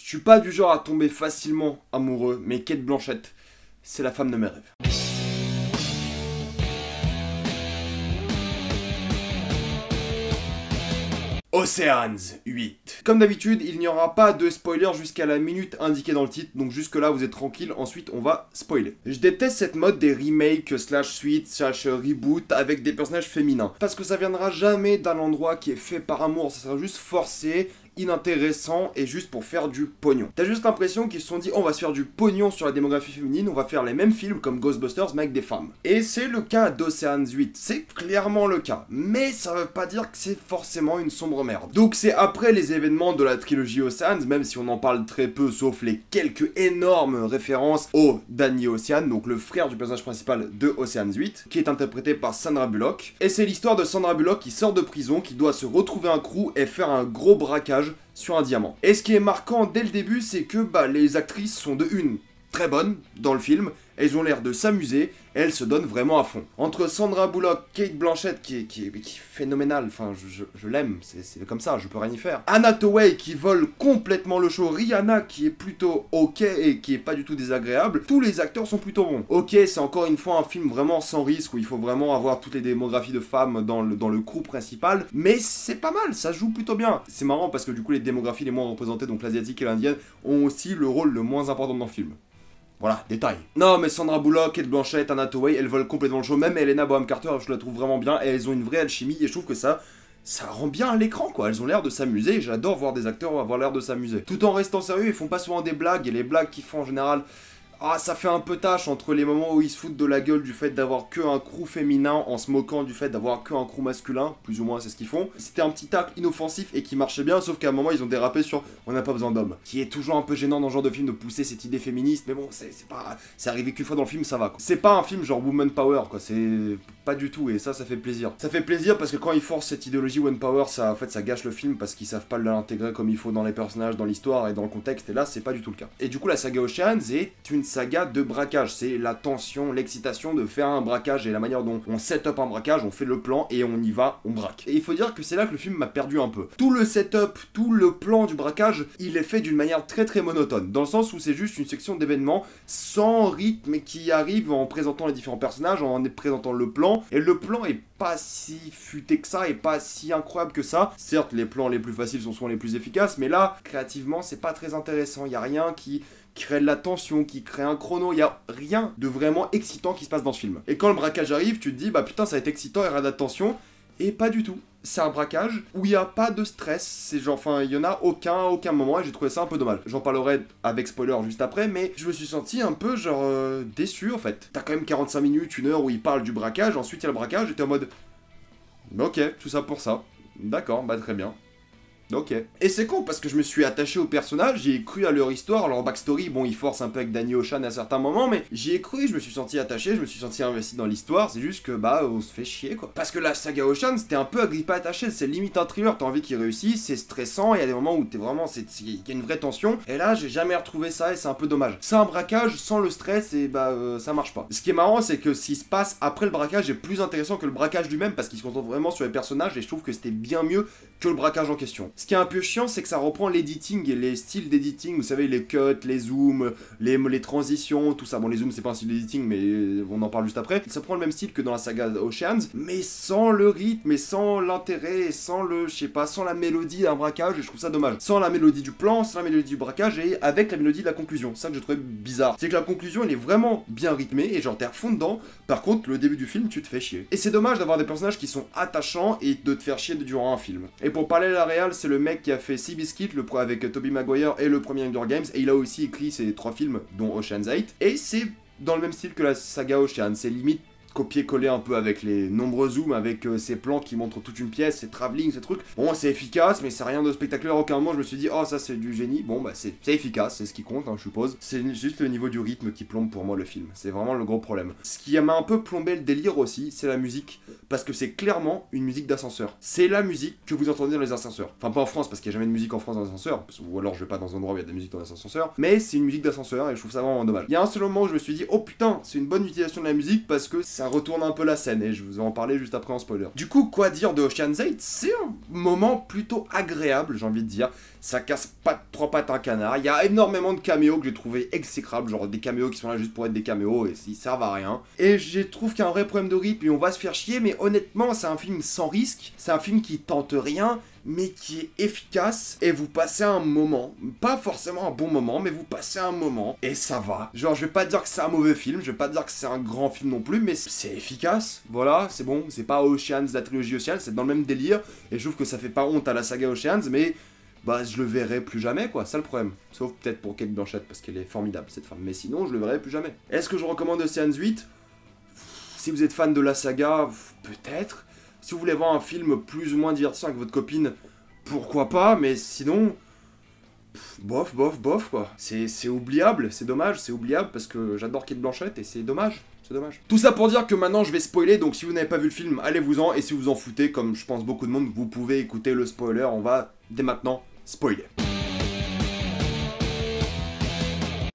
suis pas du genre à tomber facilement amoureux, mais Cate Blanchett, c'est la femme de mes rêves. Ocean's 8. Comme d'habitude, il n'y aura pas de spoiler jusqu'à la minute indiquée dans le titre, donc jusque là vous êtes tranquille, ensuite on va spoiler. Je déteste cette mode des remakes slash suites slash reboot avec des personnages féminins, parce que ça viendra jamais d'un endroit qui est fait par amour, ça sera juste forcé, inintéressant et juste pour faire du pognon. T'as juste l'impression qu'ils se sont dit on va se faire du pognon sur la démographie féminine, on va faire les mêmes films comme Ghostbusters mais avec des femmes. Et c'est le cas d'Ocean's 8, c'est clairement le cas, mais ça veut pas dire que c'est forcément une sombre merde. Donc c'est après les événements de la trilogie Ocean's, même si on en parle très peu sauf les quelques énormes références au Danny Ocean, donc le frère du personnage principal de Ocean's 8, qui est interprété par Sandra Bullock. Et c'est l'histoire de Sandra Bullock qui sort de prison, qui doit se retrouver un crew et faire un gros braquage sur un diamant. Et ce qui est marquant dès le début, c'est que les actrices sont de une très bonnes dans le film, elles ont l'air de s'amuser, et elles se donnent vraiment à fond. Entre Sandra Bullock, Cate Blanchett qui est phénoménale, enfin je l'aime, c'est comme ça, je peux rien y faire. Anna Hathaway qui vole complètement le show, Rihanna qui est plutôt ok et qui est pas du tout désagréable, tous les acteurs sont plutôt bons. Ok, c'est encore une fois un film vraiment sans risque, où il faut vraiment avoir toutes les démographies de femmes dans le crew principal, mais c'est pas mal, ça joue plutôt bien. C'est marrant parce que du coup les démographies les moins représentées, donc l'asiatique et l'indienne, ont aussi le rôle le moins important dans le film. Voilà, détail. Non, mais Sandra Bullock, Cate Blanchett, Anna Hathaway, elles volent complètement le show. Même Helena Bonham Carter, je la trouve vraiment bien. Et elles ont une vraie alchimie. Et je trouve que ça rend bien à l'écran, quoi. Elles ont l'air de s'amuser. J'adore voir des acteurs avoir l'air de s'amuser. Tout en restant sérieux, ils font pas souvent des blagues. Et les blagues qu'ils font en général... Ah, ça fait un peu tâche entre les moments où ils se foutent de la gueule du fait d'avoir que un crew féminin en se moquant du fait d'avoir que un crew masculin, plus ou moins c'est ce qu'ils font. C'était un petit tacle inoffensif et qui marchait bien, sauf qu'à un moment ils ont dérapé sur on n'a pas besoin d'hommes. Qui est toujours un peu gênant dans ce genre de film de pousser cette idée féministe, mais bon, c'est pas... C'est arrivé qu'une fois dans le film, ça va, quoi. C'est pas un film genre Woman Power, quoi, c'est... Pas du tout, et ça fait plaisir. Ça fait plaisir parce que quand ils forcent cette idéologie Woman Power, ça, en fait, ça gâche le film parce qu'ils savent pas l'intégrer comme il faut dans les personnages, dans l'histoire et dans le contexte, et là, c'est pas du tout le cas. Et du coup, la saga Ocean's est une saga de braquage, c'est la tension, l'excitation de faire un braquage et la manière dont on set up un braquage, on fait le plan et on y va, on braque. Et il faut dire que c'est là que le film m'a perdu un peu. Tout le setup, tout le plan du braquage, il est fait d'une manière très très monotone, dans le sens où c'est juste une section d'événements sans rythme et qui arrive en présentant les différents personnages, en présentant le plan, et le plan est pas si futé que ça et pas si incroyable que ça. Certes, les plans les plus faciles sont souvent les plus efficaces, mais là, créativement, c'est pas très intéressant. Il y a rien qui crée de la tension, qui crée un chrono, il y a rien de vraiment excitant qui se passe dans ce film. Et quand le braquage arrive, tu te dis, bah putain, ça va être excitant et rien d'attention, et pas du tout. C'est un braquage où il n'y a pas de stress, c'est genre, enfin, il y en a aucun moment, et j'ai trouvé ça un peu dommage. J'en parlerai avec spoiler juste après, mais je me suis senti un peu, genre, déçu, en fait. T'as quand même 45 minutes, 1 heure où il parle du braquage, ensuite il y a le braquage, et t'es en mode... Ok, tout ça pour ça. D'accord, bah très bien. Ok. Et c'est con parce que je me suis attaché aux personnages, j'y ai cru à leur histoire, leur backstory, bon ils forcent un peu avec Danny Ocean à certains moments, mais j'y ai cru, je me suis senti attaché, je me suis senti investi dans l'histoire, c'est juste que on se fait chier quoi. Parce que la saga Ocean c'était un peu agrippé attaché, c'est limite un thriller, t'as envie qu'il réussisse, c'est stressant, il y a des moments où t'es vraiment, il y a une vraie tension, et là j'ai jamais retrouvé ça et c'est un peu dommage. C'est un braquage sans le stress et ça marche pas. Ce qui est marrant c'est que ce qui se passe après le braquage est plus intéressant que le braquage lui-même parce qu'il se concentre vraiment sur les personnages et je trouve que c'était bien mieux que le braquage en question. Ce qui est un peu chiant, c'est que ça reprend l'editing et les styles d'editing, vous savez, les cuts, les zooms, les transitions, tout ça. Bon, les zooms, c'est pas un style d'editing, mais on en parle juste après. Ça prend le même style que dans la saga Ocean's, mais sans le rythme, et sans l'intérêt, et sans le, je sais pas, sans la mélodie d'un braquage, et je trouve ça dommage. Sans la mélodie du plan, sans la mélodie du braquage, et avec la mélodie de la conclusion. C'est ça que j'ai trouvé bizarre. C'est que la conclusion, elle est vraiment bien rythmée, et genre, t'es à fond dedans. Par contre, le début du film, tu te fais chier. Et c'est dommage d'avoir des personnages qui sont attachants, et de te faire chier durant un film. Et pour parler de la réal, c'est le mec qui a fait Seabiscuit, avec Tobey Maguire et le premier Hunger Games, et il a aussi écrit ces 3 films, dont Ocean's 8, et c'est dans le même style que la saga Ocean, c'est limite copier-coller un peu avec les nombreux zooms, avec ces plans qui montrent toute une pièce, ces travelling, ces trucs. Bon, c'est efficace, mais c'est rien de spectaculaire. À aucun moment je me suis dit, oh, ça c'est du génie. Bon, bah c'est efficace, c'est ce qui compte, hein, je suppose. C'est juste le niveau du rythme qui plombe pour moi le film. C'est vraiment le gros problème. Ce qui m'a un peu plombé le délire aussi, c'est la musique, parce que c'est clairement une musique d'ascenseur. C'est la musique que vous entendez dans les ascenseurs. Enfin, pas en France, parce qu'il n'y a jamais de musique en France dans les ascenseurs, ou alors je vais pas dans un endroit où il y a de la musique dans les ascenseurs, mais c'est une musique d'ascenseur et je trouve ça vraiment dommage. Il y a un seul moment où je me suis dit, oh putain, c'est une bonne utilisation de la musique parce que c'est ça retourne un peu la scène, et je vous en parler juste après en spoiler. Du coup, quoi dire de Ocean's 8? C'est un moment plutôt agréable, j'ai envie de dire. Ça casse pas trois pattes un canard. Il y a énormément de caméos que j'ai trouvé exécrables, genre des caméos qui sont là juste pour être des caméos et ils servent à rien. Et je trouve qu'il y a un vrai problème de rythme et on va se faire chier, mais honnêtement, c'est un film sans risque. C'est un film qui tente rien, mais qui est efficace, et vous passez un moment, pas forcément un bon moment, mais vous passez un moment, et ça va. Genre, je vais pas dire que c'est un mauvais film, je vais pas dire que c'est un grand film non plus, mais c'est efficace, voilà, c'est bon, c'est pas Ocean's, la trilogie Ocean's, c'est dans le même délire, et je trouve que ça fait pas honte à la saga Ocean's, mais bah je le verrai plus jamais, quoi, c'est le problème. Sauf peut-être pour Cate Blanchett, parce qu'elle est formidable, cette femme, mais sinon, je le verrai plus jamais. Est-ce que je recommande Ocean's 8? Si vous êtes fan de la saga, peut-être. Si vous voulez voir un film plus ou moins divertissant avec votre copine, pourquoi pas, mais sinon... bof, quoi. C'est oubliable, c'est dommage, c'est oubliable, parce que j'adore Cate Blanchett, et c'est dommage. C'est dommage. Tout ça pour dire que maintenant je vais spoiler, donc si vous n'avez pas vu le film, allez-vous-en, et si vous en foutez, comme je pense beaucoup de monde, vous pouvez écouter le spoiler, on va dès maintenant spoiler.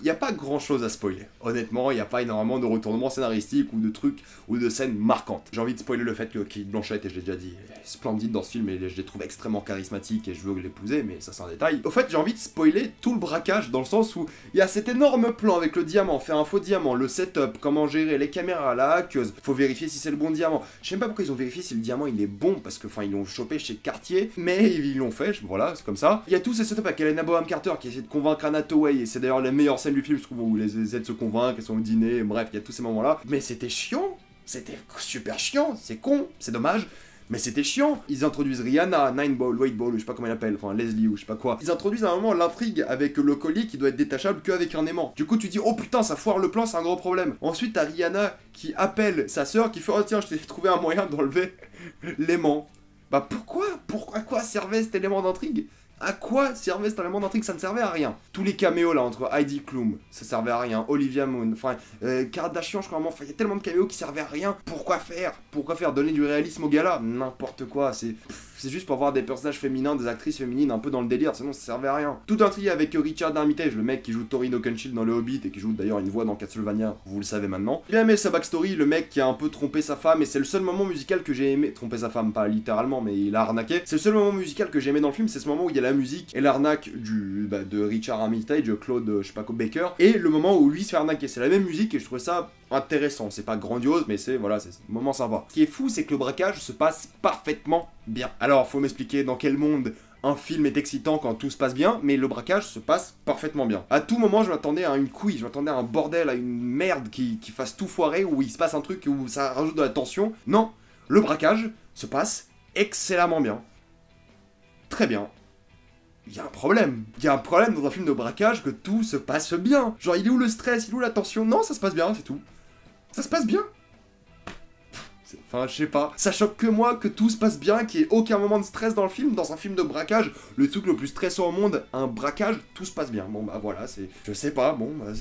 Il n'y a pas grand chose à spoiler. Honnêtement, il n'y a pas énormément de retournements scénaristiques ou de trucs ou de scènes marquantes. J'ai envie de spoiler le fait que Cate Blanchett, et je l'ai déjà dit, est splendide dans ce film et je les trouve extrêmement charismatiques et je veux l'épouser, mais ça c'est un détail. Au fait, j'ai envie de spoiler tout le braquage dans le sens où il y a cet énorme plan avec le diamant, faire un faux diamant, le setup, comment gérer les caméras, la hackeuse, faut vérifier si c'est le bon diamant. Je sais même pas pourquoi ils ont vérifié si le diamant il est bon, parce que enfin ils l'ont chopé chez Cartier, mais ils l'ont fait, voilà, c'est comme ça. Il y a tous ces setups avec Helena Bonham Carter qui essaie de convaincre Anna Hathaway, et c'est d'ailleurs la meilleure scène du film, je trouve, où les aides se convaincre, elles sont au dîner, bref, il y a tous ces moments-là. Mais c'était chiant, c'était super chiant, c'est con, c'est dommage, mais c'était chiant. Ils introduisent Rihanna, Nine Ball, White Ball, ou je sais pas comment elle appelle, enfin Leslie ou je sais pas quoi. Ils introduisent à un moment l'intrigue avec le collier qui doit être détachable qu'avec un aimant. Du coup, tu dis, oh putain, ça foire le plan, c'est un gros problème. Ensuite, t'as Rihanna qui appelle sa sœur, qui fait, oh tiens, je t'ai trouvé un moyen d'enlever l'aimant. Bah pourquoi? À quoi servait cet élément d'intrigue? À quoi servait cet élément d'intrigue? Ça ne servait à rien. Tous les caméos là entre Heidi Klum, ça servait à rien. Olivia Munn, enfin Kardashian, je crois, enfin il y a tellement de caméos qui servaient à rien. Pourquoi faire? Pourquoi faire? Donner du réalisme au gars-là? N'importe quoi, c'est juste pour voir des personnages féminins, des actrices féminines un peu dans le délire, sinon ça servait à rien. Tout intrigué avec Richard Armitage, le mec qui joue Thorin Oakenshield dans le Hobbit et qui joue d'ailleurs une voix dans Castlevania, vous le savez maintenant. J'ai aimé sa backstory, le mec qui a un peu trompé sa femme, et c'est le seul moment musical que j'ai aimé. Tromper sa femme, pas littéralement, mais il a arnaqué. C'est le seul moment musical que j'ai aimé dans le film, c'est ce moment où il y a la musique et l'arnaque de Richard Armitage, Claude, je sais pas quoi, Baker, et le moment où lui se fait arnaquer. C'est la même musique et je trouvais ça intéressant. C'est pas grandiose, mais c'est voilà, c'est un moment sympa. Ce qui est fou, c'est que le braquage se passe parfaitement bien. Alors, faut m'expliquer dans quel monde un film est excitant quand tout se passe bien, mais le braquage se passe parfaitement bien. À tout moment, je m'attendais à une couille, je m'attendais à un bordel, à une merde qui fasse tout foirer, où il se passe un truc où ça rajoute de la tension. Non, le braquage se passe excellemment bien. Très bien. Il y a un problème. Il y a un problème dans un film de braquage que tout se passe bien. Genre, il est où le stress, il est où la tension? Non, ça se passe bien, c'est tout. Ça se passe bien. Enfin, je sais pas. Ça choque que moi que tout se passe bien, qu'il n'y ait aucun moment de stress dans le film. Dans un film de braquage, le truc le plus stressant au monde, un braquage, tout se passe bien. Bon, bah voilà, c'est... Je sais pas, bon, bah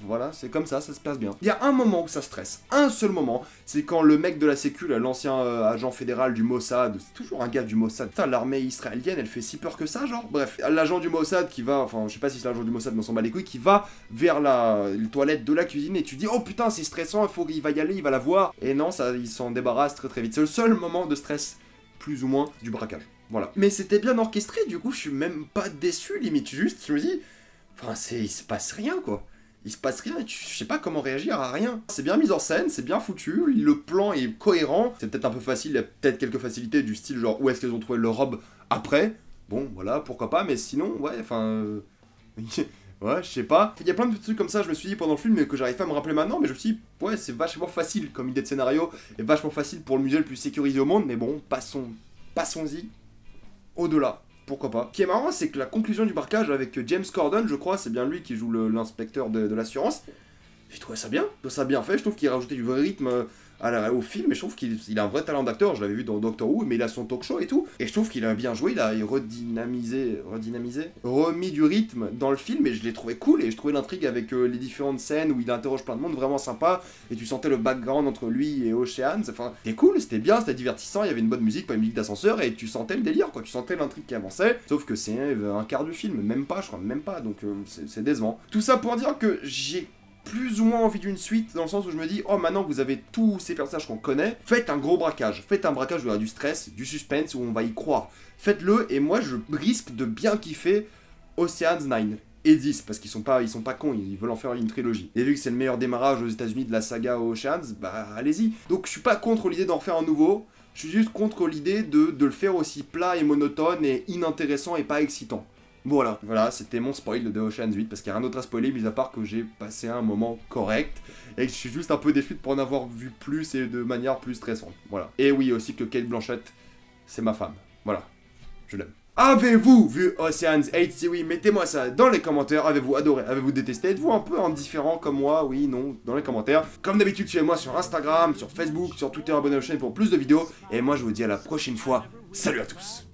voilà, c'est comme ça se passe bien. Il y a un moment où ça stresse. Un seul moment. C'est quand le mec de la sécu, l'ancien agent fédéral du Mossad, c'est toujours un gars du Mossad. Putain, l'armée israélienne, elle fait si peur que ça, genre. Bref, l'agent du Mossad qui va... Enfin, je sais pas si c'est l'agent du Mossad, mais on s'en bat les couilles, qui va vers les toilettes de la cuisine et tu dis, oh putain, c'est stressant, il va y aller, il va la voir. Et non, ça, il s'en débarrasse très vite. C'est le seul moment de stress, plus ou moins, du braquage. Voilà. Mais c'était bien orchestré, du coup, je suis même pas déçu, limite. Juste, je me dis, enfin, il se passe rien, quoi. Il se passe rien, je sais pas comment réagir à rien. C'est bien mis en scène, c'est bien foutu, le plan est cohérent. C'est peut-être un peu facile, il y a peut-être quelques facilités du style, genre, où est-ce qu'ils ont trouvé leur robe après. Bon, voilà, pourquoi pas, mais sinon, ouais, enfin... Ouais, je sais pas. Il y a plein de petits trucs comme ça, je me suis dit pendant le film, mais que j'arrive pas à me rappeler maintenant, mais je me suis dit, ouais, c'est vachement facile comme idée de scénario, et vachement facile pour le musée le plus sécurisé au monde, mais bon, passons-y au-delà. Pourquoi pas. Ce qui est marrant, c'est que la conclusion du braquage avec James Corden, je crois, c'est bien lui qui joue l'inspecteur de l'assurance, j'ai trouvé ça bien. Je trouve ça bien fait, je trouve qu'il a rajouté du vrai rythme au film, et je trouve qu'il a un vrai talent d'acteur, je l'avais vu dans Doctor Who, mais il a son talk show et tout, et je trouve qu'il a bien joué, il a remis du rythme dans le film, et je l'ai trouvé cool, et je trouvais l'intrigue avec les différentes scènes où il interroge plein de monde vraiment sympa, et tu sentais le background entre lui et Ocean's, enfin, c'était cool, c'était bien, c'était divertissant, il y avait une bonne musique, pas une musique d'ascenseur, et tu sentais le délire, quoi, tu sentais l'intrigue qui avançait, sauf que c'est un quart du film, même pas, je crois, même pas, donc c'est décevant. Tout ça pour dire que j'ai plus ou moins envie d'une suite, dans le sens où je me dis, oh maintenant que vous avez tous ces personnages qu'on connaît, faites un gros braquage. Faites un braquage où il y aura du stress, du suspense, où on va y croire. Faites-le, et moi je risque de bien kiffer Ocean's 9 et 10, parce qu'ils sont pas cons, ils veulent en faire une trilogie. Et vu que c'est le meilleur démarrage aux États-Unis de la saga Ocean's, bah allez-y. Donc je suis pas contre l'idée d'en refaire un nouveau, je suis juste contre l'idée de le faire aussi plat et monotone et inintéressant et pas excitant. Voilà, c'était mon spoil de Ocean's 8, parce qu'il n'y a rien d'autre à spoiler, mis à part que j'ai passé un moment correct, et que je suis juste un peu déçu pour en avoir vu plus et de manière plus stressante. Voilà. Et oui, aussi que Cate Blanchett, c'est ma femme. Voilà. Je l'aime. Avez-vous vu Ocean's 8? Si oui, mettez-moi ça dans les commentaires. Avez-vous adoré? Avez-vous détesté? Êtes-vous un peu indifférent comme moi? Oui, non, dans les commentaires. Comme d'habitude, suivez-moi sur Instagram, sur Facebook, sur Twitter, abonnez-vous à la chaîne pour plus de vidéos. Et moi, je vous dis à la prochaine fois. Salut à tous!